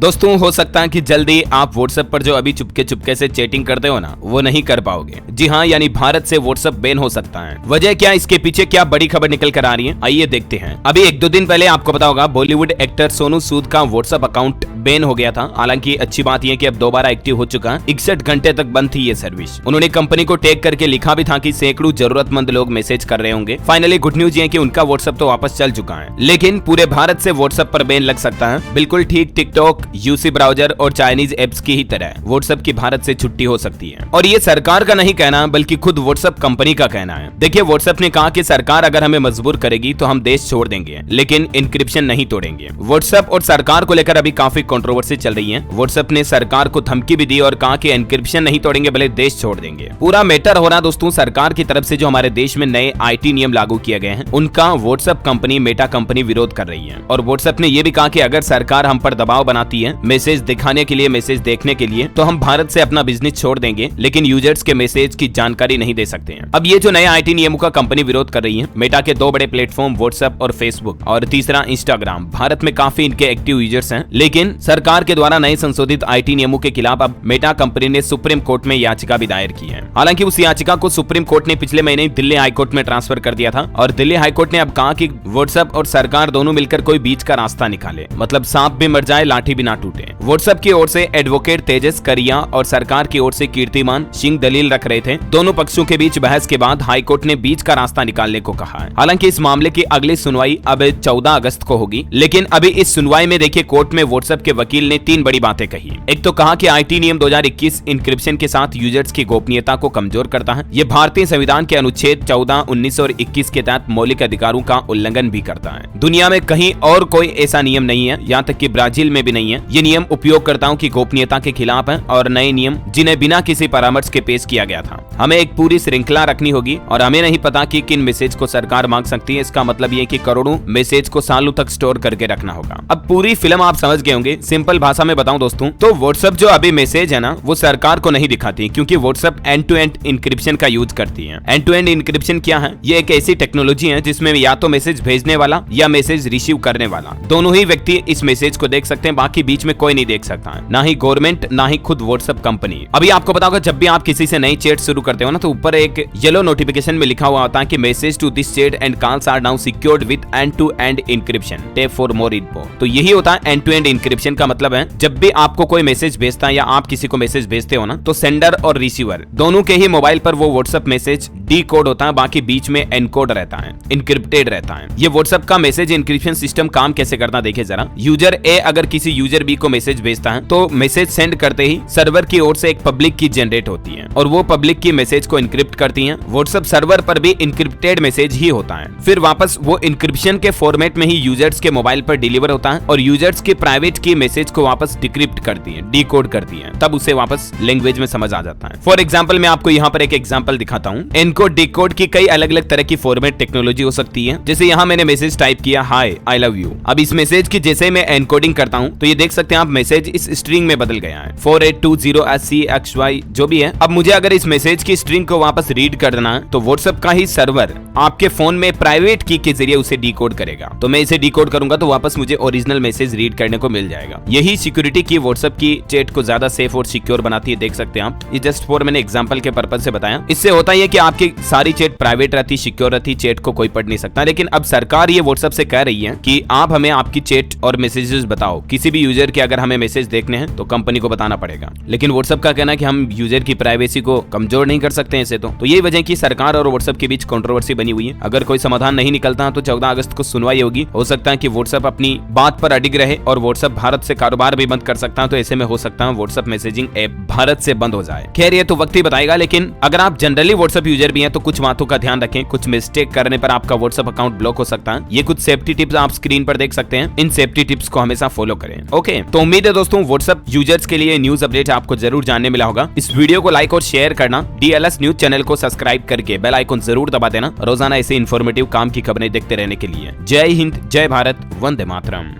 दोस्तों हो सकता है कि जल्दी आप व्हाट्सएप पर जो अभी चुपके चुपके से चैटिंग करते हो ना, वो नहीं कर पाओगे। जी हाँ, यानी भारत से व्हाट्सएप बैन हो सकता है। वजह क्या, इसके पीछे क्या बड़ी खबर निकल कर आ रही है, आइए देखते हैं। अभी 1-2 दिन पहले आपको पता होगा बॉलीवुड एक्टर सोनू सूद का व्हाट्सएप अकाउंट बैन हो गया था। हालांकि अच्छी बात यह कि अब दोबारा एक्टिव हो चुका है। 61 घंटे तक बंद थी ये सर्विस। उन्होंने कंपनी को टैग करके लिखा भी था कि सैकड़ों जरूरतमंद लोग मैसेज कर रहे होंगे। फाइनली गुड न्यूज ये कि उनका व्हाट्सएप तो वापस चल चुका है, लेकिन पूरे भारत से व्हाट्सएप पर बैन लग सकता है। बिल्कुल ठीक टिकटॉक, यूसी ब्राउजर और चाइनीज एप्स की ही तरह व्हाट्सएप की भारत से छुट्टी हो सकती है। और ये सरकार का नहीं कहना, बल्कि खुद व्हाट्सएप कंपनी का कहना है। देखिए, व्हाट्सएप ने कहा कि सरकार अगर हमें मजबूर करेगी तो हम देश छोड़ देंगे, लेकिन इंक्रिप्शन नहीं तोड़ेंगे। व्हाट्सएप और सरकार को लेकर अभी काफी कंट्रोवर्सी चल रही है। व्हाट्सएप ने सरकार को धमकी भी दी और कहा कि एन्क्रिप्शन नहीं तोड़ेंगे, भले देश छोड़ देंगे। पूरा मैटर हो रहा दोस्तों सरकार की तरफ से जो हमारे देश में नए आईटी नियम लागू किए गए हैं, उनका व्हाट्सएप कंपनी मेटा कंपनी विरोध कर रही है। और व्हाट्सएप ने यह भी कहा कि अगर सरकार हम पर दबाव बनाती है मैसेज दिखाने के लिए, मैसेज देखने के लिए, तो हम भारत से अपना बिजनेस छोड़ देंगे, लेकिन यूजर्स के मैसेज की जानकारी नहीं दे सकते हैं। अब ये जो नए आईटी नियमों का कंपनी विरोध कर रही है, मेटा के 2 बड़े प्लेटफॉर्म व्हाट्सएप और फेसबुक और तीसरा इंस्टाग्राम, भारत में काफी इनके एक्टिव यूजर्स हैं। लेकिन सरकार के द्वारा नए संशोधित आईटी नियमों के खिलाफ अब मेटा कंपनी ने सुप्रीम कोर्ट में याचिका भी दायर की है। हालांकि उस याचिका को सुप्रीम कोर्ट ने पिछले महीने दिल्ली हाईकोर्ट में ट्रांसफर कर दिया था और दिल्ली हाईकोर्ट ने अब कहा कि व्हाट्सएप और सरकार दोनों मिलकर कोई बीच का रास्ता निकाले, मतलब सांप भी मर जाए लाठी भी ना टूटे। व्हाट्सएप की ओर से एडवोकेट तेजस करिया और सरकार की ओर से कीर्तिमान सिंह दलील रख रहे थे। दोनों पक्षों के बीच बहस के बाद हाईकोर्ट ने बीच का रास्ता निकालने को कहा है। हालांकि इस मामले की अगली सुनवाई अब 14 अगस्त को होगी, लेकिन अभी इस सुनवाई में देखिए कोर्ट में व्हाट्सएप के वकील ने 3 बड़ी बातें कही। एक तो कहा कि आईटी नियम 2021 इंक्रिप्शन के साथ यूजर्स की गोपनीयता को कमजोर करता है। ये भारतीय संविधान के अनुच्छेद 14, 19 और 21 के तहत मौलिक अधिकारों का उल्लंघन भी करता है। दुनिया में कहीं और कोई ऐसा नियम नहीं है, यहाँ तक कि ब्राजील में भी नहीं है। ये नियम उपयोगकर्ताओं की गोपनीयता के खिलाफ है और नए नियम जिन्हें बिना किसी परामर्श के पेश किया गया था। हमें एक पूरी श्रृंखला रखनी होगी और हमें नहीं पता कि किन मैसेज को सरकार मांग सकती है। इसका मतलब ये कि करोड़ों मैसेज को सालों तक स्टोर करके रखना होगा। अब पूरी फिल्म आप समझ गए होंगे। सिंपल भाषा में बताऊं दोस्तों, तो व्हाट्सएप जो अभी मैसेज है ना, वो सरकार को नहीं दिखाती, क्योंकि WhatsApp end to end encryption का यूज करती है। एंड टू एंड इंक्रिप्शन क्या है? ये एक ऐसी टेक्नोलॉजी है जिसमें या तो मैसेज भेजने वाला या मैसेज रिसीव करने वाला दोनों ही व्यक्ति इस मैसेज को देख सकते हैं, बाकी बीच में कोई नहीं देख सकता है, ना ही गवर्नमेंट ना ही खुद व्हाट्सएप कंपनी। अभी आपको पता होगा जब भी आप किसी से नई चैट शुरू करते हो ना, तो ऊपर एक येलो नोटिफिकेशन में लिखा हुआ होता है कि message to this chat and calls are now secured with end to end encryption, tap for more info. तो यही होता है एंड टू एंड इंक्रिप्शन का मतलब है जब भी आपको कोई मैसेज भेजता है या आप किसी को मैसेज भेजते हो ना, तो सेंडर और रिसीवर दोनों के ही मोबाइल पर वो व्हाट्सएप मैसेज डीकोड होता है, बाकी बीच में एनकोड रहता है, इनक्रिप्टेड रहता है। ये व्हाट्सएप का मैसेज इंक्रिप्शन सिस्टम काम कैसे करता है देखिए जरा। यूजर ए अगर किसी यूजर बी को मैसेज भेजता है, तो मैसेज सेंड करते ही सर्वर की ओर से एक पब्लिक की जनरेट होती है और वो पब्लिक की मैसेज को इनक्रिप्ट करती है। व्हाट्सएप सर्वर पर भी इनक्रिप्टेड मैसेज ही होता है, फिर वापस वो इनक्रिप्शन के फॉर्मेट में ही यूजर्स के मोबाइल पर डिलीवर होता है और यूजर्स की प्राइवेट की मैसेज को वापस डिक्रिप्ट करती है, डीकोड करती है, तब उसे वापस लैंग्वेज में समझ आ जाता है। फॉर एग्जाम्पल मैं आपको यहाँ पर एक एग्जाम्पल दिखाता हूँ। एनकोड डिकोड की कई अलग अलग तरह की फॉर्मेट टेक्नोलॉजी हो सकती है। जैसे यहाँ मैंने मैसेज टाइप किया हाय आई लव यू। अब इस मैसेज की जैसे मैं एनकोडिंग करता हूँ तो ये देख सकते हैं आप मैसेज इस स्ट्रिंग में बदल गया है 4820SCXY जो भी है। अब मुझे अगर इस मैसेज की स्ट्रिंग को वापस रीड करना है तो व्हाट्सएप का ही सर्वर आपके फोन में प्राइवेट की के जरिए उसे डिकोड करेगा। तो मैं इसे डिकोड करूंगा तो वापस मुझे ओरिजिनल मैसेज रीड करने को मिल जाएगा। यही सिक्योरिटी की व्हाट्सएप की चैट को ज्यादा सेफ और सिक्योर बनाती है, देख सकते हैं आप। ये जस्ट फॉर मैंने एग्जांपल के पर्पज से बताया। इससे होता है कि आपकी सारी चैट प्राइवेट रहती, सिक्योर रहती, चैट को कोई पढ़ नहीं सकता। लेकिन अब सरकार ये व्हाट्सएप से कह रही है कि आप हमें आपकी चैट और मैसेजेस बताओ। किसी भी यूजर के अगर हमें मैसेज देखने हैं तो कंपनी को बताना पड़ेगा। लेकिन व्हाट्सएप का कहना है कि हम यूजर की प्राइवेसी को कमजोर नहीं कर सकते ऐसे। तो यही वजह की सरकार और व्हाट्सएप के बीच कंट्रोवर्सी बनी हुई है। अगर कोई समाधान नहीं निकलता तो 14 अगस्त को सुनवाई होगी। हो सकता है कि व्हाट्सएप अपनी बात पर अडिग रहे और व्हाट्सएप भारत से कारोबार भी बंद कर सकता है। तो ऐसे में हो सकता है व्हाट्सएप मैसेजिंग ऐप भारत से बंद हो जाए। खैर ये तो वक्त ही बताएगा, लेकिन अगर आप जनरली व्हाट्सएप यूजर भी हैं तो कुछ बातों का ध्यान रखें। कुछ मिस्टेक करने पर आपका व्हाट्सएप अकाउंट ब्लॉक हो सकता है। ये कुछ सेफ्टी टिप्स आप स्क्रीन पर देख सकते हैं। इन सेफ्टी टिप्स को हमेशा फॉलो करें। ओके, तो उम्मीद है दोस्तों व्हाट्सएप यूजर्स के लिए न्यूज अपडेट आपको जरूर जानने मिला होगा। इस वीडियो को लाइक और शेयर करना, DLS न्यूज चैनल को सब्सक्राइब करके बेल आइकन जरूर दबा देना रोजाना ऐसे इन्फॉर्मेटिव काम की खबरें देखते रहने के लिए। जय हिंद, जय भारत, वंदे मातरम।